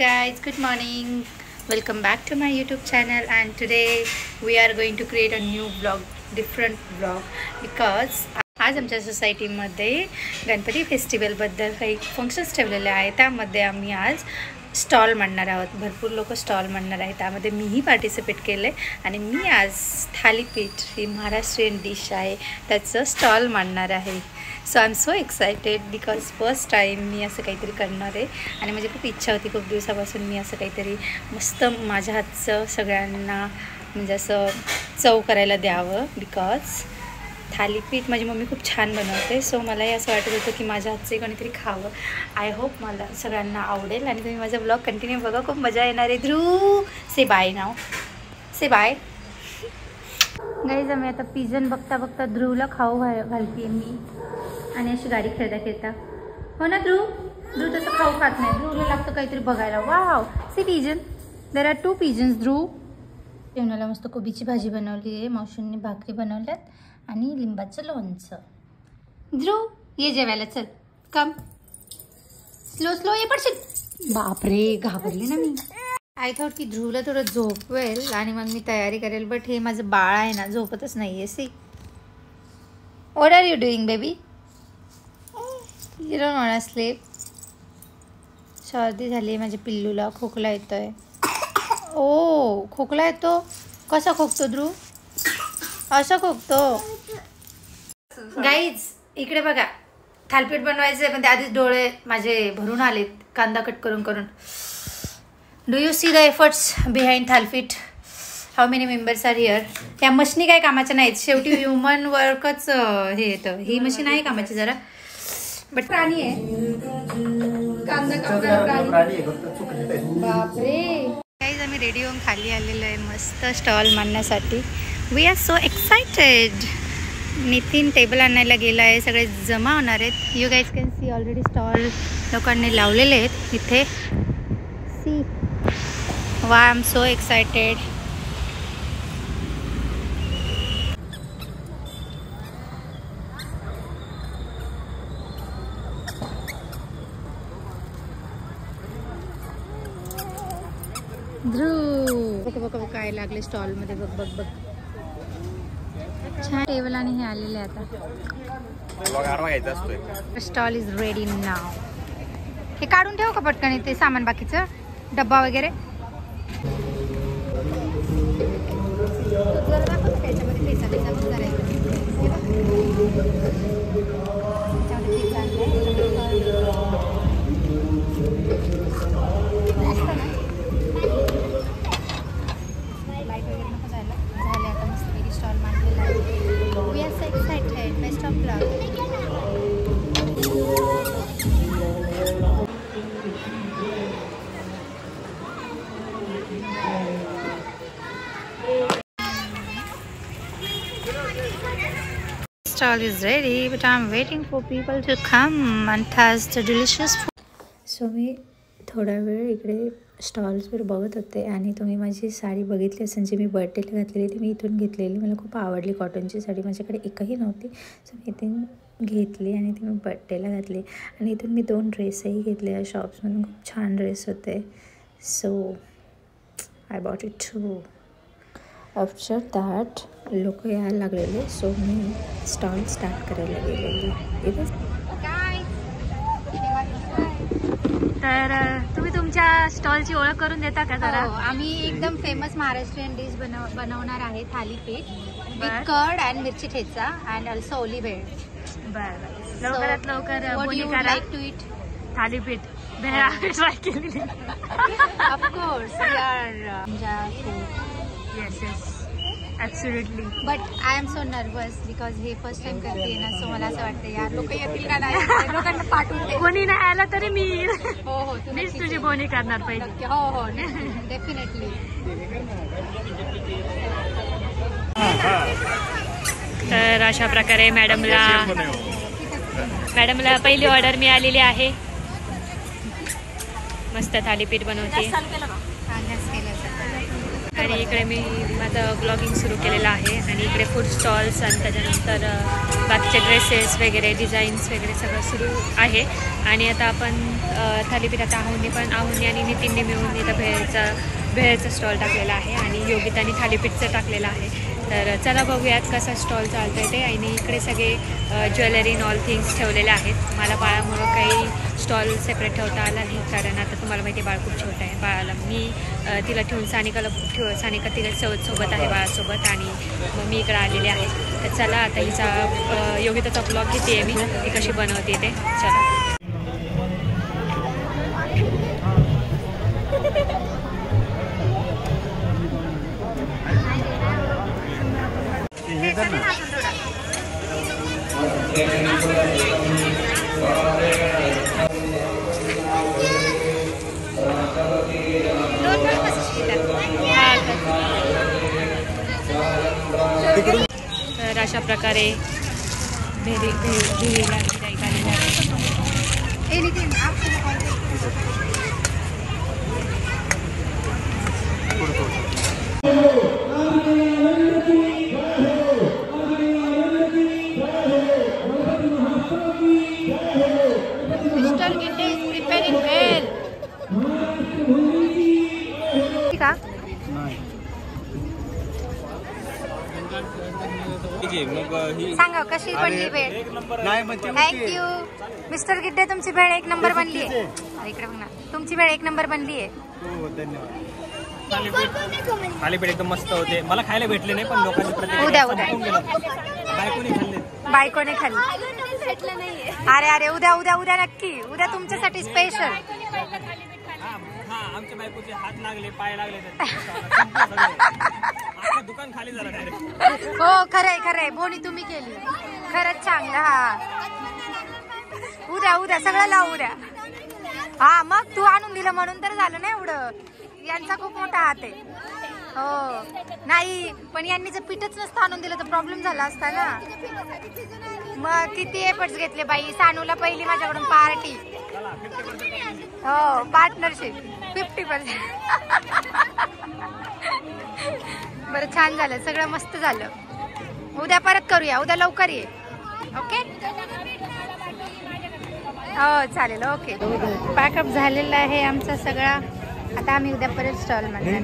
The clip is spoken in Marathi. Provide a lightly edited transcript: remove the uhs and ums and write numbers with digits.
guys, good morning. Welcome back to my YouTube channel, and today we are going to create a new vlog, different vlog, because आज आमच्या सोसायटीमध्ये गणपती फेस्टिवलबद्दल काही फंक्शन्स ठेवलेले आहेत. त्यामध्ये आम्ही आज स्टॉल मांडणार आहोत. भरपूर लोक स्टॉल मांडणार आहेत. त्यामध्ये मीही पार्टिसिपेट केलं आहे आणि मी आज थालीपीठ ही महाराष्ट्रीयन डिश आहे त्याचं स्टॉल मांडणार आहे. So I am so excited because first time मी असं काहीतरी करणार आहे आणि माझी खूप इच्छा होती खूप दिवसापासून मी असं काहीतरी मस्त माझ्या हातचं सगळ्यांना म्हणजे असं चव करायला द्यावं. बिकॉज थालीपीठ माझी मम्मी खूप छान बनवते. सो मलाही असं वाटत होतं की माझ्या हातचे कोणीतरी खावं. आय होप मला सगळ्यांना आवडेल आणि तुम्ही माझा ब्लॉग कंटिन्यू बघा. खूप मजा येणार आहे. ध्रुव से बाय नाव, से बाय गाईज. आम्ही आता पिजन बघता बघता ध्रुवला खाऊ घालते मी आणि अशी गाडी खेळता खेळता. हो ना ध्रुव? ध्रुव तसं खाऊ खात नाही. ध्रुवला लागतं काहीतरी बघायला. Wow, see pigeon, there are 2 pigeons. Dhruv जेवणाला मस्त कोबीची भाजी बनवली आहे. मावशींनी भाकरी बनवल्यात आणि लिंबाचं लोणचं. ध्रुव ये जेवायला, चल कम. स्लो स्लो ये पडशील. बापरे, घाबरले ना मी. आय थॉट की ध्रुवला थोडं झोपवेल आणि मग मी तयारी करेल. बट हे माझं बाळ आहे ना, झोपतच नाही आहे. See, what are you doing baby? You don't want to sleep. सर्दी झाली माझ्या पिल्लूला. खोकला येतोय. ओ, खोकला येतो. कसा खोकतो ध्रुव? असं खोकतो. गाईज इकडे बघा, थालीपीठ बनवायचे पण आधीच डोळे माझे भरून आलेत कांदा कट करून करून. Do you see the efforts behind thalipeeth? How many members are here? त्या मशीनी काय कामाच्या नाहीत. शेवटी ह्युमन वर्कच हे येतं. ही मशीन आहे कामाची जरा, बट प्राणी आहे. कांदा बापरे. गाईज आम्ही रेडी होऊन खाली आलेलो आहे मस्त स्टॉल मांडण्यासाठी. We are so excited. Nitin table आणायला गेला आहे. सगळे जमा होणार आहेत. You guys can see already stall लोकांनी लावलेले आहेत इथे. सी, वा, I am so excited. Dhruv बघ बघ काय लागले स्टॉल मध्ये. बघ बघ बघ, छान टेबल आणि हे आलेले. आता स्टॉल इज रेडी नाव. हे काढून ठेव का पटकन ते सामान बाकीचं, डब्बा वगैरे. Stall is ready, but I'm waiting for people to come and taste the delicious food. So मी थोडा वेळ इकडे स्टॉल्सवर बघत होते आणि तुम्ही माझी साडी बघितली असेल जी मी बर्थडेला घातलेली ती मी इथून घेतलेली. मला खूप आवडली. कॉटनची साडी माझ्याकडे एकही नव्हती. सो मी इथून घेतली आणि ती मी बर्थडेला घातली. आणि इथून मी 2 ड्रेसही घेतले या शॉप्समधून. खूप छान ड्रेस होते. So I bought it too. After that लोक यायला लागलेले. सो मी स्टॉल स्टार्ट करायला गेलेली. तर तुम्ही तुमच्या स्टॉलची ओळख करून देता का जरा? आम्ही एकदम फेमस महाराष्ट्रीयन डिश बनवणार आहे. थालीपीठ विथ कर्ड अँड मिरची ठेचा अँड ऑल्सो ओली भेळ. बरं, लवकरात लवकर बोली करा. Like to eat thalipeeth try केलेली. Of course we are yes yes absolutely. But I am so nervous because हे फर्स्ट टाइम करते ना. सो मला असं वाटतं यार लोक येतील का नाही. लोकांना पाठवून दे. कोणी नाही आला तरी मी येईल. हो हो, मीच तुझी बोनी करणार पहिले. हो हो, डेफिनेटली. तर अशा प्रकारे मॅडमला पहिली ऑर्डर मिळालेली आहे. मस्त थालीपीठ बनवते. आणि इकडे मी माझं ब्लॉगिंग सुरू केलेलं आहे आणि इकडे फूड स्टॉल्स आणि त्याच्यानंतर बाकीचे ड्रेसेस वगैरे डिझाईन्स वगैरे सगळं सुरू आहे. आणि आता आपण थालीपीठाचा आहुनी आणि नितीनने मिळून इथं भेळचा स्टॉल टाकलेला आहे आणि योगिताने थालीपीठचं टाकलेलं आहे. तर चला बघूयात कसा स्टॉल चालतो आहे ते. आणि इकडे सगळे ज्वेलरी ऑल थिंग्स ठेवलेले आहेत. मला बाळामुळं काही स्टॉल सेपरेट ठेवता आला नाही, कारण आता तुम्हाला माहिती आहे बाळ खूप छोटं आहे. बाळाला मी तिला ठेवून सानिका तिला सोबत आहे बाळासोबत आणि मग मी इकडं आलेले आहे. तर चला आता हिचा योगिताचा ब्लॉग घेते आहे मी, ती कशी बनवते ते. चला तर अशा प्रकारे भेळीला गिऱ्हाईक आलेलं आहे. मिस्टर गिड्डे is preparing भेल. का? सांगा कशी बनली भेळ. थँक्यू मिस्टर गिड्डे, तुमची भेळ 1 नंबर बनली आहे. इकडे बघा, तुमची भेळ 1 नंबर बनली आहे. हो धन्यवाद. थालीपीठ एकदम मस्त होते. मला खायला भेटले नाही, पण लोकांनी उद्या बायकोने खाल्ले. भेटलं नाहीये. अरे उद्या नक्की. उद्या तुमच्यासाठी स्पेशल. आमच्या बायकोचे हात लागले, पाय लागले, दुकान खाली झालं डायरेक्ट. हो खरंय बोनी तुम्ही केली, खरंच चांगलं. हा उद्या सगळं लावू उद्या. हा मग तू आणून दिलं म्हणून तर झालं ना एवढं. यांचा खूप मोठा हात आहे. हो नाही, पण यांनी जर पीठच नसतं आणून दिलं तर प्रॉब्लेम झाला असता ना. मग किती एफर्ट्स घेतले बाई. सानूला पहिली माझ्याकडून पार्टी. हो पार्टनरशिप 50%. बरं छान झालं, सगळं मस्त झालं. उद्या परत करूया, उद्या लवकर ये. ओके हो चालेल. ओके पॅकअप झालेला आहे आमचा सगळा. आता आम्ही उद्या परत स्टॉल मध्ये